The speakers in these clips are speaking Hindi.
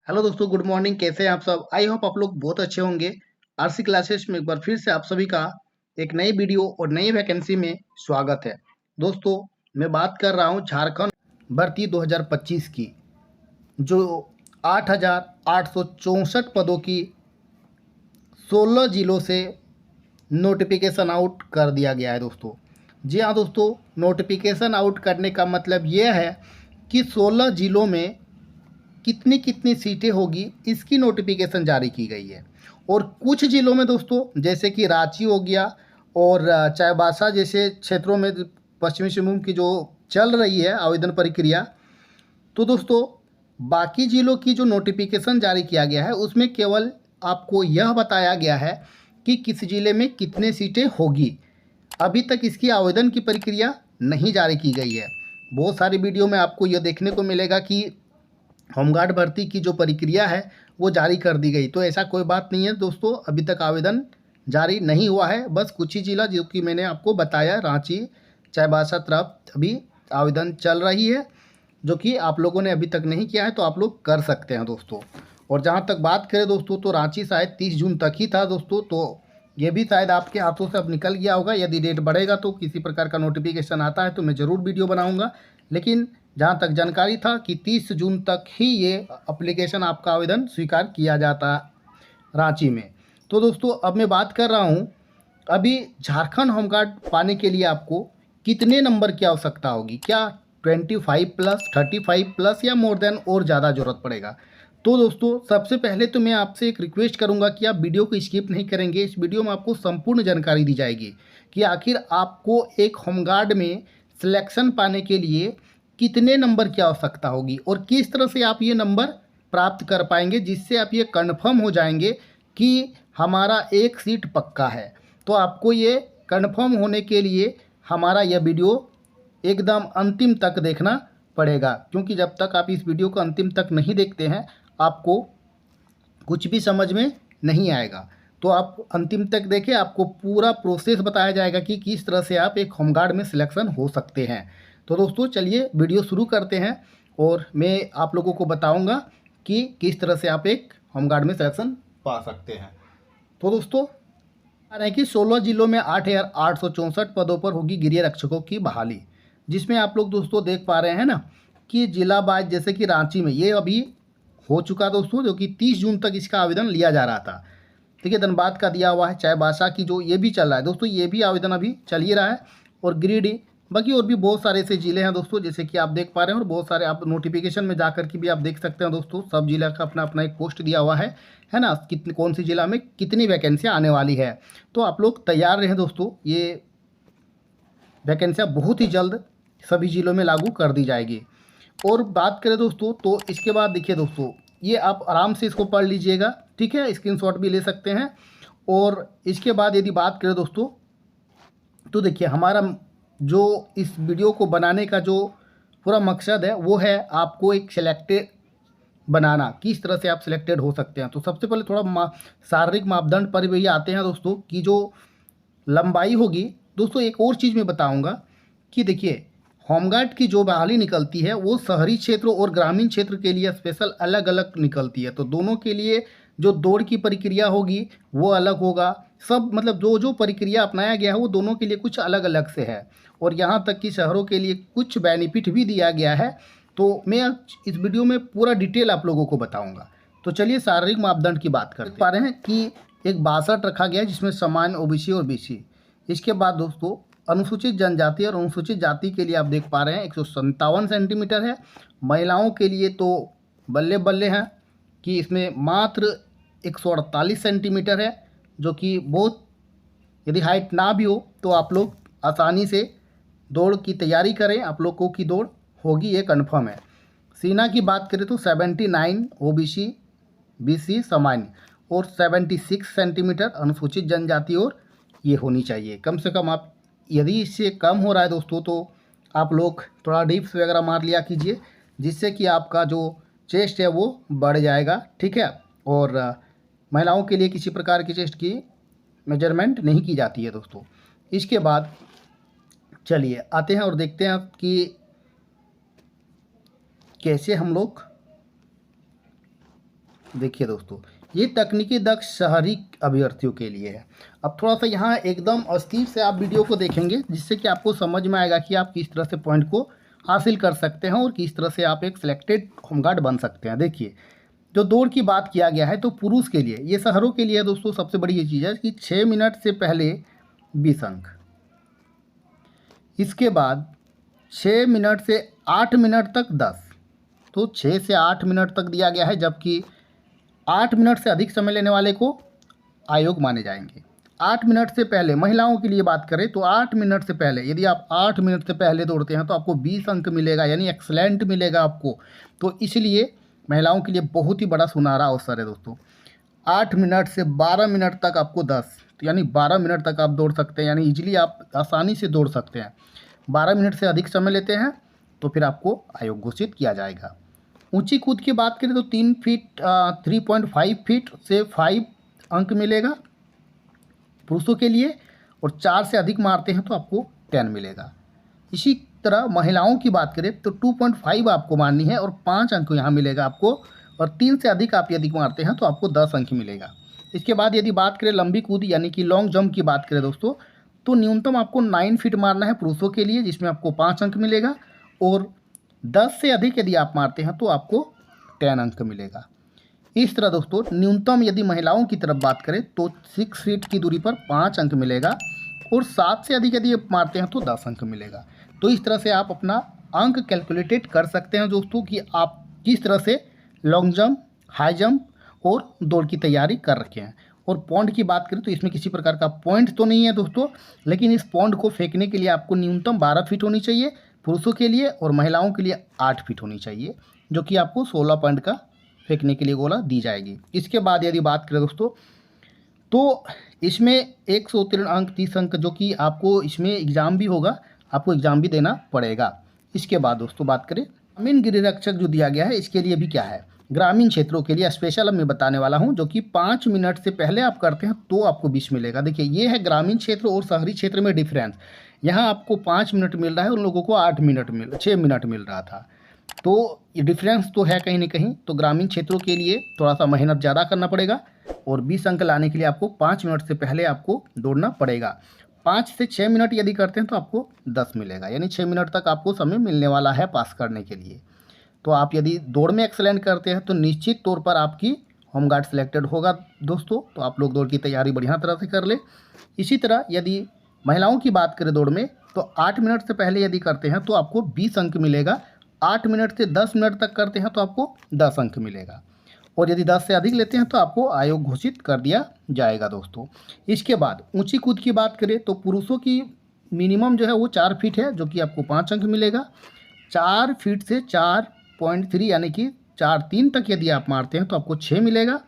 हेलो दोस्तों, गुड मॉर्निंग। कैसे हैं आप सब? आई होप आप लोग बहुत अच्छे होंगे। आरसी क्लासेस में एक बार फिर से आप सभी का एक नई वीडियो और नई वैकेंसी में स्वागत है। दोस्तों, मैं बात कर रहा हूं झारखंड भर्ती 2025 की, जो 8,864 पदों की 16 जिलों से नोटिफिकेशन आउट कर दिया गया है दोस्तों। जी हाँ दोस्तों, नोटिफिकेशन आउट करने का मतलब ये है कि 16 जिलों में कितनी कितनी सीटें होगी, इसकी नोटिफिकेशन जारी की गई है। और कुछ जिलों में दोस्तों, जैसे कि रांची हो गया और चाईबासा जैसे क्षेत्रों में पश्चिमी सिंहभूम की जो चल रही है आवेदन प्रक्रिया, तो दोस्तों बाकी जिलों की जो नोटिफिकेशन जारी किया गया है उसमें केवल आपको यह बताया गया है कि किस जिले में कितने सीटें होगी। अभी तक इसकी आवेदन की प्रक्रिया नहीं जारी की गई है। बहुत सारी वीडियो में आपको यह देखने को मिलेगा कि होमगार्ड भर्ती की जो प्रक्रिया है वो जारी कर दी गई, तो ऐसा कोई बात नहीं है दोस्तों। अभी तक आवेदन जारी नहीं हुआ है। बस कुछ ही जिला जो कि मैंने आपको बताया, रांची, चाईबासा तरफ अभी आवेदन चल रही है, जो कि आप लोगों ने अभी तक नहीं किया है तो आप लोग कर सकते हैं दोस्तों। और जहाँ तक बात करें दोस्तों, तो रांची शायद 30 जून तक ही था दोस्तों, तो ये भी शायद आपके हाथों से अब निकल गया होगा। यदि डेट बढ़ेगा तो किसी प्रकार का नोटिफिकेशन आता है तो मैं ज़रूर वीडियो बनाऊंगा, लेकिन जहाँ तक जानकारी था कि 30 जून तक ही ये एप्लीकेशन आपका आवेदन स्वीकार किया जाता रांची में। तो दोस्तों अब मैं बात कर रहा हूँ, अभी झारखंड होमगार्ड पाने के लिए आपको कितने नंबर की आवश्यकता होगी, क्या 25 प्लस, 35 प्लस या मोर देन और ज़्यादा ज़रूरत पड़ेगा। तो दोस्तों सबसे पहले तो मैं आपसे एक रिक्वेस्ट करूंगा कि आप वीडियो को स्किप नहीं करेंगे। इस वीडियो में आपको संपूर्ण जानकारी दी जाएगी कि आखिर आपको एक होमगार्ड में सिलेक्शन पाने के लिए कितने नंबर की आवश्यकता होगी और किस तरह से आप ये नंबर प्राप्त कर पाएंगे, जिससे आप ये कन्फर्म हो जाएंगे कि हमारा एक सीट पक्का है। तो आपको ये कन्फर्म होने के लिए हमारा यह वीडियो एकदम अंतिम तक देखना पड़ेगा, क्योंकि जब तक आप इस वीडियो को अंतिम तक नहीं देखते हैं आपको कुछ भी समझ में नहीं आएगा। तो आप अंतिम तक देखें, आपको पूरा प्रोसेस बताया जाएगा कि किस तरह से आप एक होमगार्ड में सिलेक्शन हो सकते हैं। तो दोस्तों चलिए वीडियो शुरू करते हैं और मैं आप लोगों को बताऊंगा कि किस तरह से आप एक होमगार्ड में सिलेक्शन पा सकते हैं। तो दोस्तों आ रहे हैं कि 16 जिलों में 8,864 पदों पर होगी गृह रक्षकों की बहाली, जिसमें आप लोग दोस्तों देख पा रहे हैं ना कि जिला वाइज, जैसे कि रांची में ये अभी हो चुका दोस्तों, जो कि 30 जून तक इसका आवेदन लिया जा रहा था। ठीक है, धनबाद का दिया हुआ है, चाईबासा की जो ये भी चल रहा है दोस्तों, ये भी आवेदन अभी चल ही रहा है, और गिरिडीह, बाकी और भी बहुत सारे ऐसे ज़िले हैं दोस्तों, जैसे कि आप देख पा रहे हैं। और बहुत सारे आप नोटिफिकेशन में जाकर के भी आप देख सकते हैं दोस्तों, सब जिला का अपना अपना एक पोस्ट दिया हुआ है ना, कितनी कौन सी जिला में कितनी वैकेंसियाँ आने वाली है। तो आप लोग तैयार रहें दोस्तों, ये वैकेंसियाँ बहुत ही जल्द सभी जिलों में लागू कर दी जाएगी। और बात करें दोस्तों, तो इसके बाद देखिए दोस्तों, ये आप आराम से इसको पढ़ लीजिएगा, ठीक है, स्क्रीनशॉट भी ले सकते हैं। और इसके बाद यदि बात करें दोस्तों, तो देखिए हमारा जो इस वीडियो को बनाने का जो पूरा मकसद है वो है आपको एक सिलेक्टेड बनाना, किस तरह से आप सिलेक्टेड हो सकते हैं। तो सबसे पहले थोड़ा शारीरिक मापदंड पर भी आते हैं दोस्तों, की जो लंबाई होगी दोस्तों। एक और चीज़ मैं बताऊंगा कि देखिए होमगार्ड की जो बहाली निकलती है वो शहरी क्षेत्र और ग्रामीण क्षेत्र के लिए स्पेशल अलग अलग निकलती है। तो दोनों के लिए जो दौड़ की प्रक्रिया होगी वो अलग होगा। सब मतलब जो जो प्रक्रिया अपनाया गया है वो दोनों के लिए कुछ अलग अलग से है, और यहाँ तक कि शहरों के लिए कुछ बेनिफिट भी दिया गया है। तो मैं इस वीडियो में पूरा डिटेल आप लोगों को बताऊँगा। तो चलिए शारीरिक मापदंड की बात करते पा रहे हैं कि एक 62 रखा गया है, जिसमें सामान्य, ओबीसी और बीसी। इसके बाद दोस्तों अनुसूचित जनजाति और अनुसूचित जाति के लिए आप देख पा रहे हैं 157 सेंटीमीटर है। महिलाओं के लिए तो बल्ले बल्ले हैं कि इसमें मात्र 148 सेंटीमीटर है, जो कि बहुत, यदि हाइट ना भी हो तो आप लोग आसानी से दौड़ की तैयारी करें, आप लोगों की दौड़ होगी, ये कन्फर्म है। सीना की बात करें तो 79 ओबीसी, बीसी सामान्य, और 76 सेंटीमीटर अनुसूचित जनजाति और ये होनी चाहिए कम से कम। आप यदि इससे कम हो रहा है दोस्तों तो आप लोग थोड़ा डिप्स वगैरह मार लिया कीजिए, जिससे कि आपका जो चेस्ट है वो बढ़ जाएगा, ठीक है। और महिलाओं के लिए किसी प्रकार की चेस्ट की मेजरमेंट नहीं की जाती है दोस्तों। इसके बाद चलिए आते हैं और देखते हैं कि कैसे हम लोग देखिए दोस्तों, ये तकनीकी दक्ष शहरी अभ्यर्थियों के लिए है। अब थोड़ा सा यहाँ एकदम अस्थिर से आप वीडियो को देखेंगे, जिससे कि आपको समझ में आएगा कि आप किस तरह से पॉइंट को हासिल कर सकते हैं और किस तरह से आप एक सिलेक्टेड होमगार्ड बन सकते हैं। देखिए, जो दौड़ की बात किया गया है तो पुरुष के लिए, ये शहरों के लिए दोस्तों सबसे बड़ी ये चीज़ है कि 6 मिनट से पहले 20 अंक, इसके बाद 6 मिनट से 8 मिनट तक 10, तो 6 से 8 मिनट तक दिया गया है, जबकि 8 मिनट से अधिक समय लेने वाले को आयोग माने जाएंगे। 8 मिनट से पहले महिलाओं के लिए बात करें तो 8 मिनट से पहले यदि आप 8 मिनट से पहले दौड़ते हैं तो आपको 20 अंक मिलेगा, यानी एक्सलेंट मिलेगा आपको। तो इसलिए महिलाओं के लिए बहुत ही बड़ा सुनहरा अवसर है दोस्तों। 8 मिनट से 12 मिनट तक आपको 10, तो यानी 12 मिनट तक आप दौड़ सकते हैं, यानी इजीली आप आसानी से दौड़ सकते हैं। 12 मिनट से अधिक समय लेते हैं तो फिर आपको आयोग घोषित किया जाएगा। ऊंची कूद की बात करें तो 3.5 फीट से 5 अंक मिलेगा पुरुषों के लिए, और 4 से अधिक मारते हैं तो आपको 10 मिलेगा। इसी तरह महिलाओं की बात करें तो 2.5 आपको मारनी है और 5 अंक यहाँ मिलेगा आपको, और 3 से अधिक आप यदि मारते हैं तो आपको 10 अंक मिलेगा। इसके बाद यदि बात करें लंबी कूद यानी कि लॉन्ग जंप की बात करें दोस्तों, तो न्यूनतम आपको 9 फीट मारना है पुरुषों के लिए, जिसमें आपको 5 अंक मिलेगा, और 10 से अधिक यदि आप मारते हैं तो आपको 10 अंक मिलेगा। इस तरह दोस्तों न्यूनतम यदि महिलाओं की तरफ बात करें तो 6 फीट की दूरी पर 5 अंक मिलेगा, और 7 से अधिक यदि आप मारते हैं तो 10 अंक मिलेगा। तो इस तरह से आप अपना अंक कैलकुलेटेड कर सकते हैं दोस्तों कि आप किस तरह से लॉन्ग जंप, हाई जंप और दौड़ की तैयारी कर रखे हैं। और पॉइंट की बात करें तो इसमें किसी प्रकार का पॉइंट तो नहीं है दोस्तों, लेकिन इस पॉइंट को फेंकने के लिए आपको न्यूनतम 12 फीट होनी चाहिए पुरुषों के लिए, और महिलाओं के लिए 8 फीट होनी चाहिए, जो कि आपको 16 पॉइंट का फेंकने के लिए गोला दी जाएगी। इसके बाद यदि बात करें दोस्तों तो इसमें 103 अंक 30 अंक, जो कि आपको इसमें एग्ज़ाम भी होगा, आपको एग्ज़ाम भी देना पड़ेगा। इसके बाद दोस्तों बात करें ग्रामीण गिरिरक्षक जो दिया गया है, इसके लिए भी क्या है, ग्रामीण क्षेत्रों के लिए स्पेशल मैं बताने वाला हूं, जो कि 5 मिनट से पहले आप करते हैं तो आपको 20 मिलेगा। देखिए, ये है ग्रामीण क्षेत्र और शहरी क्षेत्र में डिफरेंस। यहाँ आपको 5 मिनट मिल रहा है, उन लोगों को 6 मिनट मिल रहा था, तो ये डिफरेंस तो है कहीं ना कहीं। तो ग्रामीण क्षेत्रों के लिए थोड़ा सा मेहनत ज़्यादा करना पड़ेगा, और 20 अंक लाने के लिए आपको 5 मिनट से पहले आपको दौड़ना पड़ेगा। 5 से 6 मिनट यदि करते हैं तो आपको 10 मिलेगा, यानी 6 मिनट तक आपको समय मिलने वाला है पास करने के लिए। तो आप यदि दौड़ में एक्सेलेंट करते हैं तो निश्चित तौर पर आपकी होमगार्ड सिलेक्टेड होगा दोस्तों। तो आप लोग दौड़ की तैयारी बढ़िया तरह से कर ले। इसी तरह यदि महिलाओं की बात करें दौड़ में, तो 8 मिनट से पहले यदि करते हैं तो आपको 20 अंक मिलेगा, 8 मिनट से 10 मिनट तक करते हैं तो आपको 10 अंक मिलेगा, और यदि 10 से अधिक लेते हैं तो आपको आयोग घोषित कर दिया जाएगा दोस्तों। इसके बाद ऊंची कूद की बात करें तो पुरुषों की मिनिमम जो है वो 4 फीट है, जो कि आपको 5 अंक मिलेगा। 4 फीट से 4.3 यानी कि 4.3 तक यदि आप मारते हैं तो आपको 6 मिलेगा।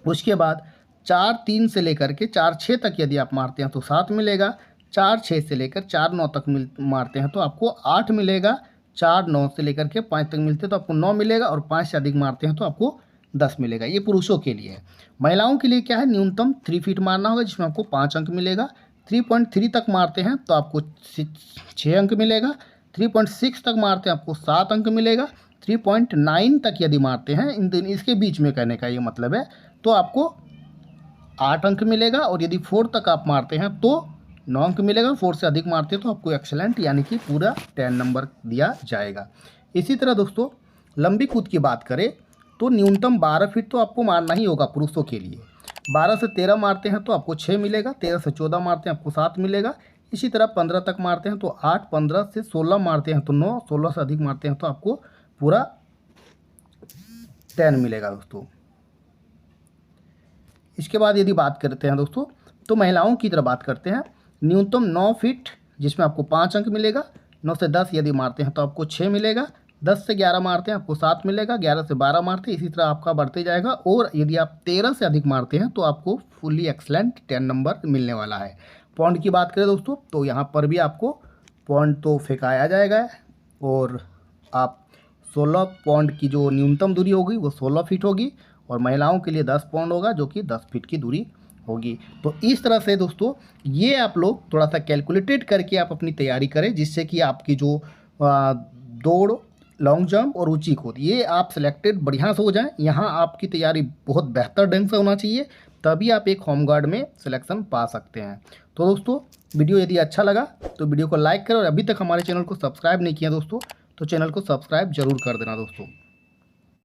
उसके बाद 4.3 से लेकर के 4.6 तक यदि आप मारते हैं तो 7 मिलेगा। 4.6 से लेकर 4.9 तक मारते हैं तो आपको 8 मिलेगा। 4.9 से लेकर के 5 तक मिलते हैं तो आपको 9 मिलेगा, और 5 से अधिक मारते हैं तो आपको 10 मिलेगा। ये पुरुषों के लिए है। महिलाओं के लिए क्या है, न्यूनतम 3 फीट मारना होगा, जिसमें आपको 5 अंक मिलेगा। 3.3 तक मारते हैं तो आपको 6 अंक मिलेगा। 3.6 तक मारते हैं आपको 7 अंक मिलेगा। 3.9 तक यदि मारते हैं, इसके बीच में कहने का ये मतलब है, तो आपको 8 अंक मिलेगा, और यदि 4 तक आप मारते हैं तो 9 अंक मिलेगा। 4 से अधिक मारते हैं तो आपको एक्सेलेंट यानी कि पूरा 10 नंबर दिया जाएगा। इसी तरह दोस्तों लंबी कूद की बात करें तो न्यूनतम 12 फीट तो आपको मारना ही होगा पुरुषों के लिए। 12 से 13 मारते हैं तो आपको 6 मिलेगा। 13 से 14 मारते हैं आपको 7 मिलेगा। इसी तरह 15 तक मारते हैं तो 8, 15 से 16 मारते हैं तो 9, 16 से अधिक मारते हैं तो आपको पूरा 10 मिलेगा दोस्तों। इसके बाद यदि बात करते हैं दोस्तों तो महिलाओं की तरह बात करते हैं। न्यूनतम 9 फीट, जिसमें आपको 5 अंक मिलेगा। 9 से 10 यदि मारते हैं तो आपको 6 मिलेगा। 10 से 11 मारते हैं आपको 7 मिलेगा। 11 से 12 मारते हैं, इसी तरह आपका बढ़ते जाएगा। और यदि आप 13 से अधिक मारते हैं तो आपको फुल्ली एक्सलेंट 10 नंबर मिलने वाला है। पॉइंट की बात करें दोस्तों तो यहाँ पर भी आपको पॉइंट तो फेंकाया जाएगा, और आप 16 पॉइंट की जो न्यूनतम दूरी होगी वो 16 फीट होगी, और महिलाओं के लिए 10 पॉइंट होगा, जो कि 10 फीट की दूरी होगी। तो इस तरह से दोस्तों ये आप लोग थोड़ा सा कैलकुलेटेड करके आप अपनी तैयारी करें, जिससे कि आपकी जो दौड़ लॉन्ग जंप और ऊंची कूद, ये आप सिलेक्टेड बढ़िया से हो जाएं। यहाँ आपकी तैयारी बहुत बेहतर ढंग से होना चाहिए, तभी आप एक होम गार्ड में सिलेक्शन पा सकते हैं। तो दोस्तों वीडियो यदि अच्छा लगा तो वीडियो को लाइक करें, और अभी तक हमारे चैनल को सब्सक्राइब नहीं किया दोस्तों तो चैनल को सब्सक्राइब जरूर कर देना दोस्तों।